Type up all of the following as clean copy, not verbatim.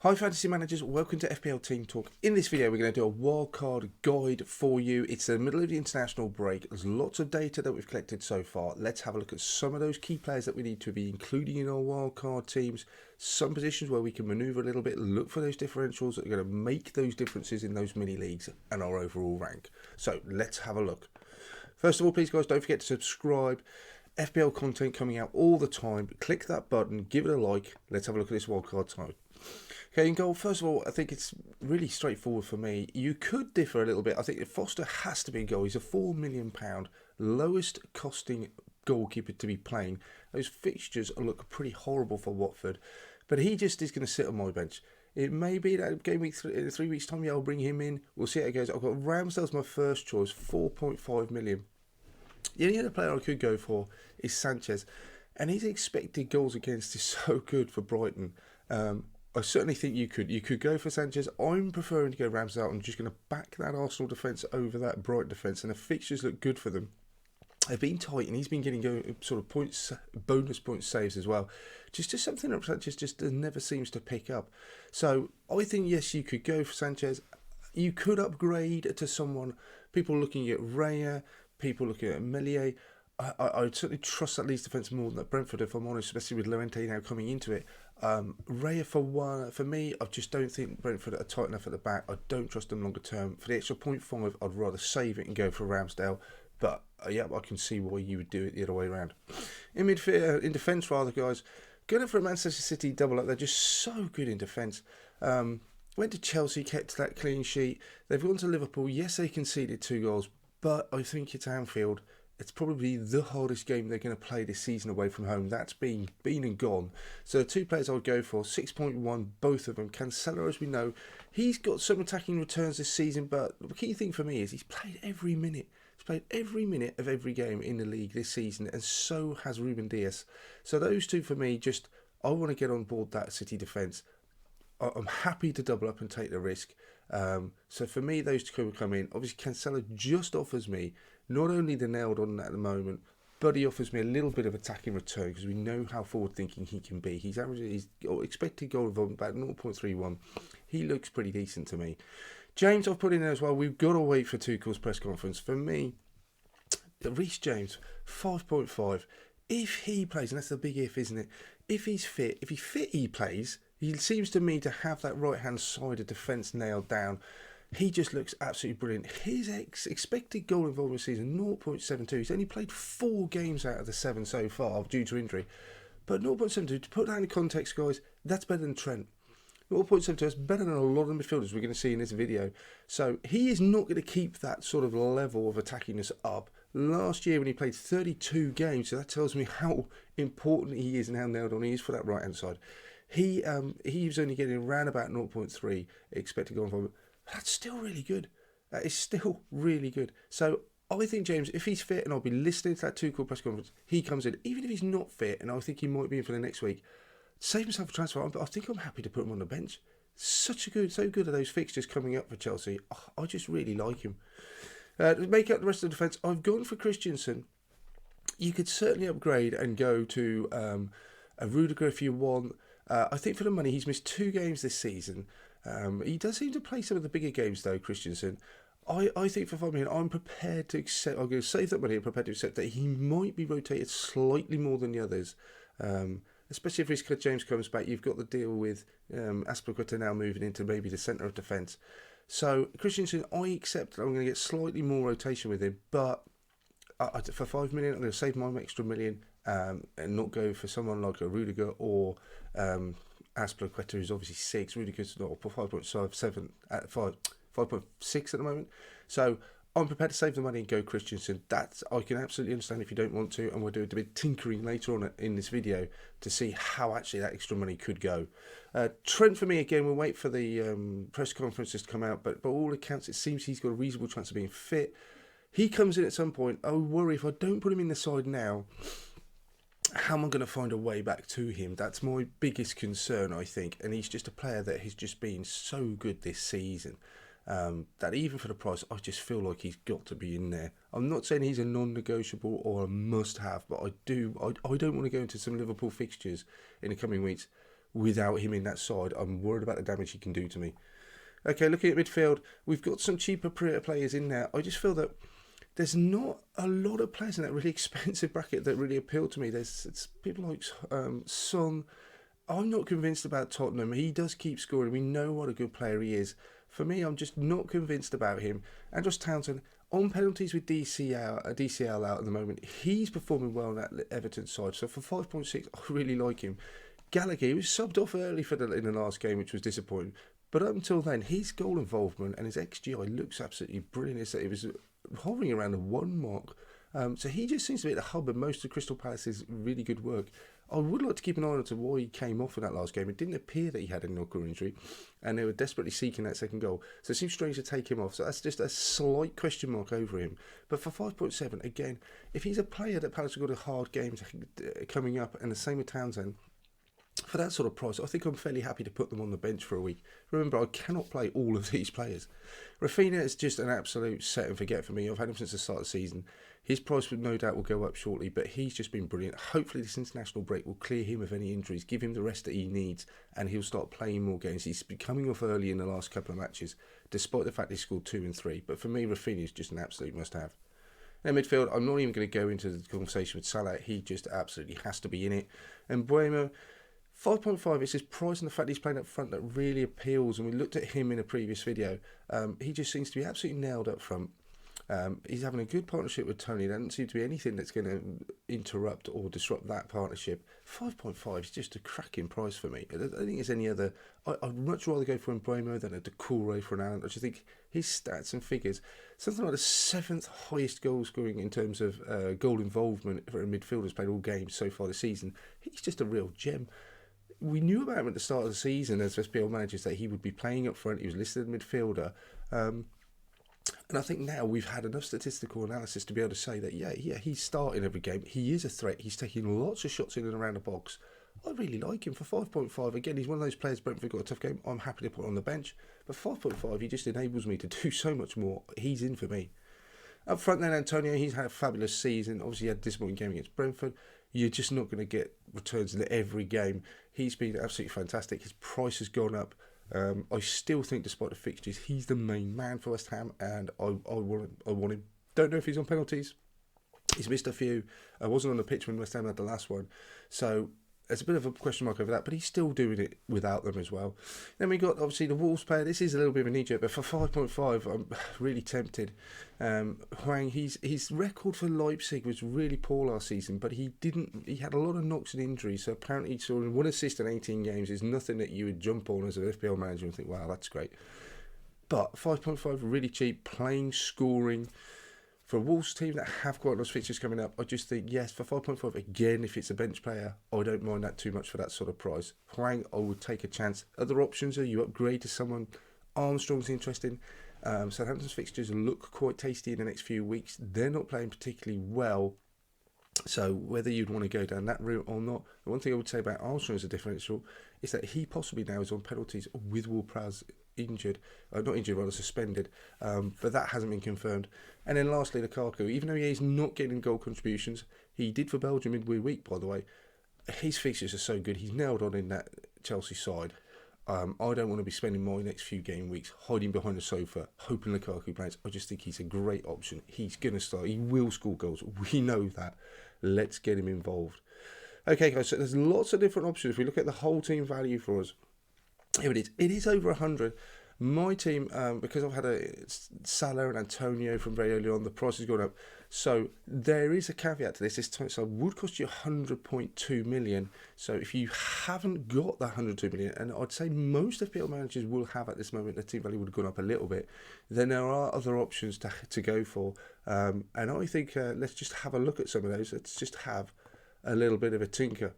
Hi Fantasy Managers, welcome to FPL Team Talk. In this video we're going to do a wildcard guide for you. It's the middle of the international break. There's lots of data that we've collected so far. Let's have a look at some of those key players that we need to be including in our wildcard teams. Some positions where we can manoeuvre a little bit, look for those differentials that are going to make those differences in those mini leagues and our overall rank. So let's have a look. First of all, please guys, don't forget to subscribe. FPL content coming out all the time. Click that button, give it a like. Let's have a look at this wildcard time. Okay, in goal, first of all, I think it's really straightforward for me. You could differ a little bit. I think Foster has to be in goal. He's a £4 million lowest costing goalkeeper to be playing. Those fixtures look pretty horrible for Watford, but he just is going to sit on my bench. It may be that game week in 3 weeks' time, yeah, I'll bring him in. We'll see how it goes. I've got Ramsdale's my first choice, 4.5 million. The only other player I could go for is Sanchez, and his expected goals against is so good for Brighton. I certainly think you could go for Sanchez. I'm preferring to go Ramsdale. I'm just going to back that Arsenal defence over that Brighton defence, and the fixtures look good for them. They've been tight, and he's been getting sort of points, bonus point saves as well. Just something that Sanchez just never seems to pick up. So I think yes, you could go for Sanchez. You could upgrade to someone. People looking at Raya, people looking at Melier. I'd certainly trust that Leeds defence more than that Brentford, if I'm honest, especially with Llorente now coming into it. Raya for me, I just don't think Brentford are tight enough at the back. I don't trust them longer term. For the extra 0.5, I'd rather save it and go for Ramsdale. But yeah, I can see why you would do it the other way around. In midfield, in defence rather, guys, going for a Manchester City double up. They're just so good in defence. Went to Chelsea, kept that clean sheet. They've gone to Liverpool. Yes, they conceded 2 goals, but I think it's Anfield. It's probably the hardest game they're going to play this season away from home. That's been and gone. So the 2 players I would go for, 6.1, both of them. Cancelo, as we know, he's got some attacking returns this season, but the key thing for me is he's played every minute. He's played every minute of every game in the league this season, and so has Ruben Dias. So those 2 for me, just I want to get on board that City defence. I'm happy to double up and take the risk. So for me, those 2 will come in. Obviously, Cancelo just offers me not only the nailed on at the moment, but he offers me a little bit of attacking return because we know how forward-thinking he can be. He's averaging his expected goal involvement about 0.31. He looks pretty decent to me. James, I've put in there as well. We've got to wait for Tuchel's press conference. For me, Reece James, 5.5. If he plays, and that's the big if, isn't it? If he's fit, he plays. He seems to me to have that right-hand side of defence nailed down. He just looks absolutely brilliant. His expected goal involvement season, 0.72. He's only played 4 games out of the 7 so far due to injury. But 0.72, to put that in context, guys, that's better than Trent. 0.72 is better than a lot of midfielders we're going to see in this video. So he is not going to keep that sort of level of attackingness up. Last year when he played 32 games, so that tells me how important he is and how nailed on he is for that right-hand side. He was only getting around about 0.3 expected goal involvement. That's still really good. That is still really good. So I think James, if he's fit, and I'll be listening to that Tuchel press conference, he comes in. Even if he's not fit, and I think he might be in for the next week, save himself a transfer. I think I'm happy to put him on the bench. So good are those fixtures coming up for Chelsea. Oh, I just really like him. To make up the rest of the defence, I've gone for Christensen. You could certainly upgrade and go to a Rudiger if you want. I think for the money, he's missed 2 games this season. He does seem to play some of the bigger games though, Christensen. I think for 5 million, I'm prepared to accept. I'm going to save that money. I'm prepared to accept that he might be rotated slightly more than the others. Especially if Reece James comes back, you've got the deal with Azpilicueta now moving into maybe the centre of defence. So Christensen, I accept that I'm going to get slightly more rotation with him, but for 5 million, I'm going to save my extra million and not go for someone like a Rudiger or Azpilicueta, who's obviously 6. Rudiger's not 5.7 at 5.6 at the moment. So I'm prepared to save the money and go Christensen. That I can absolutely understand if you don't want to, and we'll do a bit of tinkering later on in this video to see how actually that extra money could go. Trent for me, again, we'll wait for the press conferences to come out, but by all accounts, it seems he's got a reasonable chance of being fit. He comes in at some point. I worry if I don't put him in the side now, how am I going to find a way back to him? That's my biggest concern, I think. And he's just a player that has just been so good this season that even for the price, I just feel like he's got to be in there. I'm not saying he's a non-negotiable or a must-have, but I don't want to go into some Liverpool fixtures in the coming weeks without him in that side. I'm worried about the damage he can do to me. Okay, looking at midfield, we've got some cheaper players in there. I just feel that there's not a lot of players in that really expensive bracket that really appeal to me. It's people like Son. I'm not convinced about Tottenham. He does keep scoring. We know what a good player he is. For me, I'm just not convinced about him. Andros Townsend, on penalties with DCL out at the moment, he's performing well on that Everton side. So for 5.6, I really like him. Gallagher, he was subbed off early in the last game, which was disappointing. But up until then, his goal involvement and his XGI looks absolutely brilliant. It was hovering around the 1 mark. So he just seems to be at the hub of most of Crystal Palace's really good work. I would like to keep an eye on to why he came off in that last game. It didn't appear that he had a knuckle injury, and they were desperately seeking that second goal. So it seems strange to take him off. So that's just a slight question mark over him. But for 5.7, again, if he's a player that Palace have got a hard game coming up, and the same with Townsend, for that sort of price, I think I'm fairly happy to put them on the bench for a week. Remember, I cannot play all of these players. Rafinha is just an absolute set and forget for me. I've had him since the start of the season. His price no doubt will go up shortly, but he's just been brilliant. Hopefully this international break will clear him of any injuries, give him the rest that he needs, and he'll start playing more games. He's been coming off early in the last couple of matches, despite the fact he scored 2 and 3. But for me, Rafinha is just an absolute must-have. Now midfield, I'm not even going to go into the conversation with Salah. He just absolutely has to be in it. And Bueno, 5.5, it's his price and the fact he's playing up front that really appeals. And we looked at him in a previous video. He just seems to be absolutely nailed up front. He's having a good partnership with Tony. There doesn't seem to be anything that's going to interrupt or disrupt that partnership. 5.5 is just a cracking price for me. I don't think there's any other. I'd much rather go for Mbeumo than a Doucouré for an Allen. I just think his stats and figures, something like the 7th highest goal scoring in terms of goal involvement for a midfielder who's played all games so far this season. He's just a real gem. We knew about him at the start of the season as SPL managers that he would be playing up front. He was listed as midfielder. And I think now we've had enough statistical analysis to be able to say that, yeah, he's starting every game. He is a threat. He's taking lots of shots in and around the box. I really like him for 5.5. Again, he's one of those players, Brentford got a tough game. I'm happy to put on the bench. But 5.5, he just enables me to do so much more. He's in for me. Up front then, Antonio, he's had a fabulous season. Obviously, he had a disappointing game against Brentford. You're just not going to get returns in every game. He's been absolutely fantastic. His price has gone up. I still think, despite the fixtures, he's the main man for West Ham, and I want him. Don't know if he's on penalties. He's missed a few. I wasn't on the pitch when West Ham had the last one, so there's a bit of a question mark over that. But he's still doing it without them as well. Then we got obviously the Wolves player. This is a little bit of a knee-jerk, but for 5.5, I'm really tempted. Hwang, his record for Leipzig was really poor last season, but he had a lot of knocks and injuries. So apparently he saw 1 assist in 18 games is nothing that you would jump on as an FPL manager and think, wow, that's great. But 5.5, really cheap, playing, scoring. For a Wolves team that have quite a lot of fixtures coming up, I just think, yes, for 5.5, again, if it's a bench player, I don't mind that too much for that sort of price. Hwang, I would take a chance. Other options are you upgrade to someone. Armstrong's interesting. Southampton's fixtures look quite tasty in the next few weeks. They're not playing particularly well. So whether you'd want to go down that route or not, the one thing I would say about Armstrong as a differential is that he possibly now is on penalties with Ward-Prowse suspended, but that hasn't been confirmed. And then lastly, Lukaku, even though he is not getting goal contributions, he did for Belgium midweek, by the way. His fixtures are so good. He's nailed on in that Chelsea side. I don't want to be spending my next few game weeks hiding behind the sofa, hoping Lukaku plays. I just think he's a great option. He's going to start. He will score goals. We know that. Let's get him involved. Okay, guys, so there's lots of different options. If we look at the whole team value for us, here it is. It is over 100. My team, because I've had a Salah and Antonio from very early on, the price has gone up. So there is a caveat to this. This so would cost you 100.2 million. So if you haven't got that 102 million, and I'd say most FPL managers will have at this moment, the team value would have gone up a little bit, then there are other options to go for. And I think let's just have a look at some of those. Let's just have a little bit of a tinker.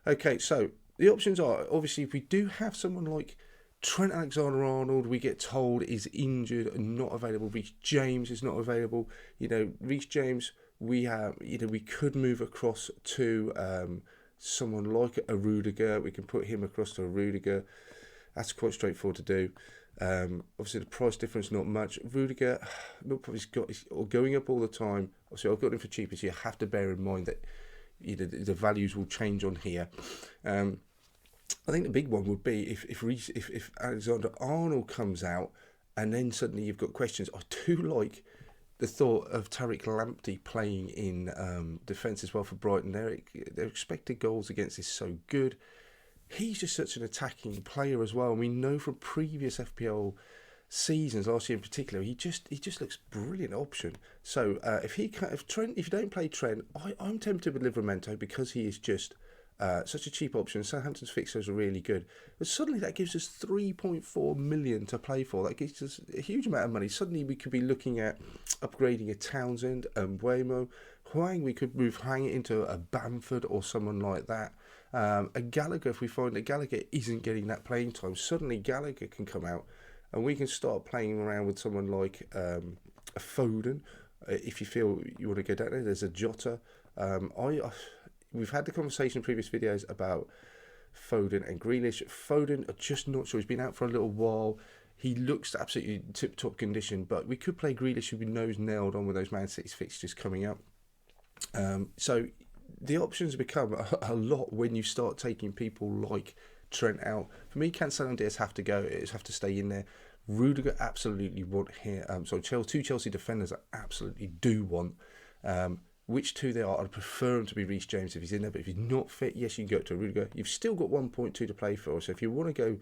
Okay, so the options are, obviously, if we do have someone like Trent Alexander-Arnold, we get told, is injured and not available. Reece James is not available. Reece James, we could move across to someone like a Rudiger. We can put him across to a Rudiger. That's quite straightforward to do. Obviously, the price difference not much. Rudiger, he's going up all the time. Obviously, I've got him for cheaper, so you have to bear in mind that the values will change on here. I think the big one would be if Alexander-Arnold comes out, and then suddenly you've got questions. I do like the thought of Tariq Lamptey playing in defence as well for Brighton. Their expected goals against is so good. He's just such an attacking player as well. And we know from previous FPL seasons, last year in particular, he just looks brilliant option. So if you don't play Trent, I'm tempted with Livramento because he is just such a cheap option. Southampton's fixtures are really good, but suddenly that gives us 3.4 million to play for. That gives us a huge amount of money. Suddenly we could be looking at upgrading a Townsend and Buemo. Hwang, we could move Hwang into a Bamford or someone like that. A Gallagher, if we find that Gallagher isn't getting that playing time, suddenly Gallagher can come out and we can start playing around with someone like a Foden. If you feel you want to go down there, there's a Jota. We've had the conversation in previous videos about Foden and Grealish. Foden, I'm just not sure. He's been out for a little while. He looks absolutely tip-top condition, but we could play Grealish, who we know is nailed on with those Man City fixtures coming up. So the options become a lot when you start taking people like Trent out. For me, Cancelo and Diaz have to go. It have to stay in there. Rudiger absolutely want here. Two Chelsea defenders I absolutely do want. Which two they are, I'd prefer him to be Reece James if he's in there. But if he's not fit, yes, you can go to Rudiger. You've still got 1.2 to play for. So if you want to go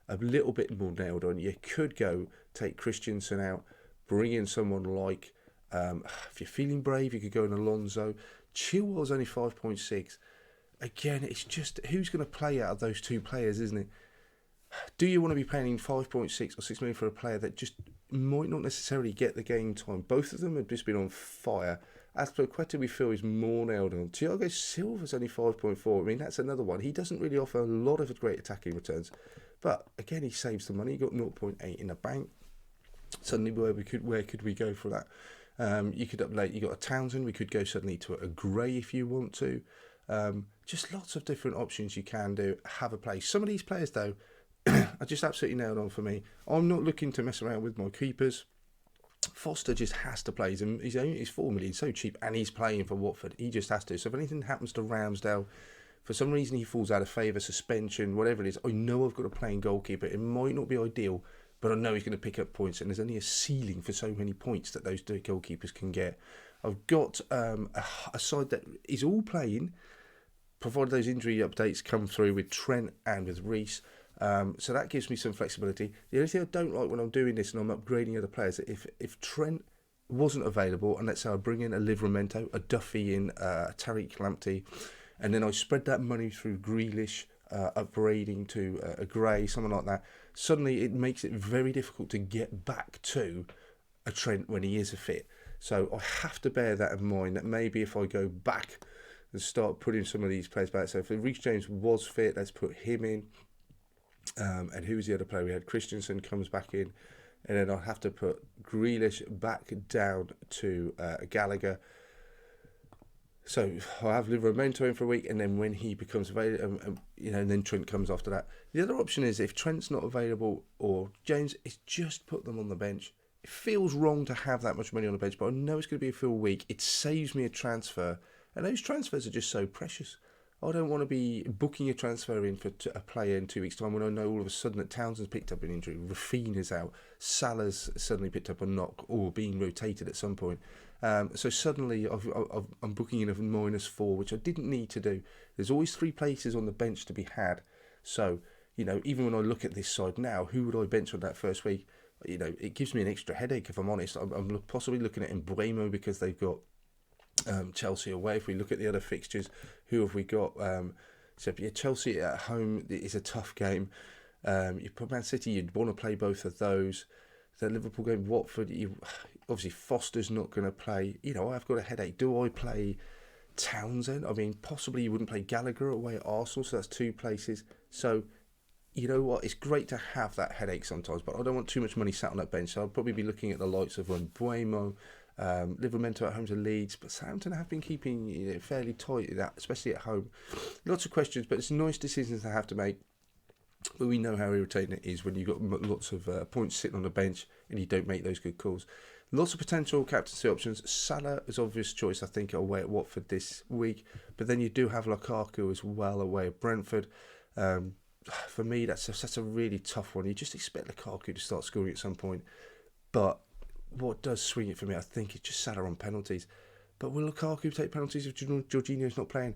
a little bit more nailed on, you could go take Christensen out, bring in someone like, if you're feeling brave, you could go in Alonso. Chilwell's only 5.6. Again, it's just who's going to play out of those two players, isn't it? Do you want to be paying 5.6 or 6 million for a player that just might not necessarily get the game time? Both of them have just been on fire. Azpilicueta, we feel, is more nailed on. Thiago Silva's only 5.4. I mean, that's another one. He doesn't really offer a lot of great attacking returns. But, again, he saves the money. He got 0.8 in the bank. Suddenly, where could we go for that? You could update. You got a Townsend. We could go suddenly to a Gray if you want to. Just lots of different options you can do. Have a play. Some of these players, though, are just absolutely nailed on for me. I'm not looking to mess around with my keepers. Foster just has to play. He's 4 million, so cheap, and he's playing for Watford. He just has to. So if anything happens to Ramsdale, for some reason he falls out of favour, suspension, whatever it is, I know I've got to play in Goalkeeper. It might not be ideal, but I know he's going to pick up points, and there's only a ceiling for so many points that those two goalkeepers can get. I've got a side that is all playing, provided those injury updates come through with Trent and with Reece. So that gives me some flexibility. The only thing I don't like when I'm doing this and I'm upgrading other players, if Trent wasn't available, and let's say I bring in a Livramento, a Duffy in, a Tariq Lamptey, and then I spread that money through Grealish, upgrading to a Gray, something like that, suddenly it makes it very difficult to get back to a Trent when he is a fit. So I have to bear that in mind, that maybe if I go back and start putting some of these players back, so if Reece James was fit, let's put him in. And who was the other player? We had Christensen comes back in, and then I'll have to put Grealish back down to Gallagher. So I'll have Livramento in for a week, and then when he becomes available, and then Trent comes after that. The other option is if Trent's not available or James, is just put them on the bench. It feels wrong to have that much money on the bench, but I know it's going to be a full week. It saves me a transfer, and those transfers are just so precious. I don't want to be booking a transfer in for a player in 2 weeks' time when I know all of a sudden that Townsend's picked up an injury, Rafinha's out, Salah's suddenly picked up a knock or being rotated at some point. So suddenly I'm booking in a -4, which I didn't need to do. There's always 3 places on the bench to be had. So, even when I look at this side now, who would I bench on that first week? It gives me an extra headache, if I'm honest. I'm possibly looking at Buemo because they've got Chelsea away. If we look at the other fixtures, who have we got? Chelsea at home is a tough game. You put Man City, you'd want to play both of those. The Liverpool game, Watford, obviously Foster's not going to play. I've got a headache. Do I play Townsend? I mean, possibly you wouldn't play Gallagher away at Arsenal, so that's 2 places. So, you know what? It's great to have that headache sometimes, but I don't want too much money sat on that bench. So I'll probably be looking at the likes of Buemo, Livramento at home to Leeds, but Southampton have been keeping fairly tight, especially at home. Lots of questions, but it's nice decisions to have to make. But we know how irritating it is when you've got lots of points sitting on the bench and you don't make those good calls. Lots of potential captaincy options. Salah is obvious choice, I think, away at Watford this week. But then you do have Lukaku as well away at Brentford. for me, that's a really tough one. You just expect Lukaku to start scoring at some point, but what does swing it for me, I think, is just Salah on penalties. But will Lukaku take penalties if Jorginho's not playing?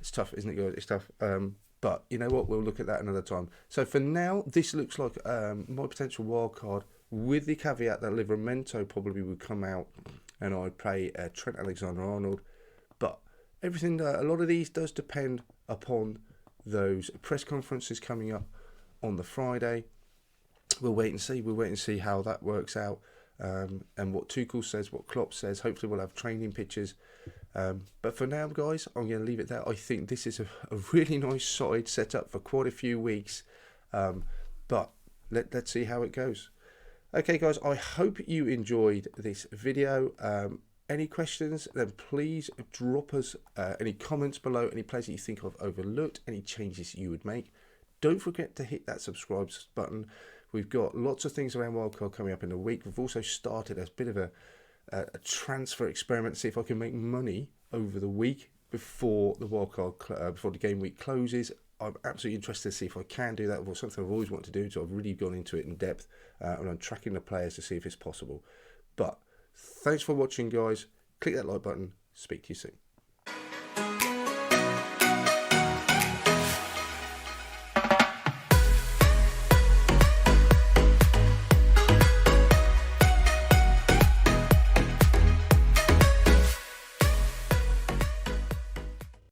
It's tough, isn't it, guys? It's tough. But you know what? We'll look at that another time. So for now, this looks like my potential wild card, with the caveat that Livramento probably would come out and I'd play Trent Alexander-Arnold. But everything, a lot of these does depend upon those press conferences coming up on the Friday. We'll wait and see. We'll wait and see how that works out, and what Tuchel says, what Klopp says. Hopefully we'll have training pictures. But for now, guys, I'm going to leave it there. I think this is a really nice side setup for quite a few weeks. But let's see how it goes. Okay, guys, I hope you enjoyed this video. Any questions, then please drop us any comments below, any players that you think I've overlooked, any changes you would make. Don't forget to hit that subscribe button. We've got lots of things around Wildcard coming up in a week. We've also started a bit of a transfer experiment to see if I can make money over the week before the Wildcard, before the game week closes. I'm absolutely interested to see if I can do that. It was something I've always wanted to do, so I've really gone into it in depth, and I'm tracking the players to see if it's possible. But thanks for watching, guys. Click that like button. Speak to you soon.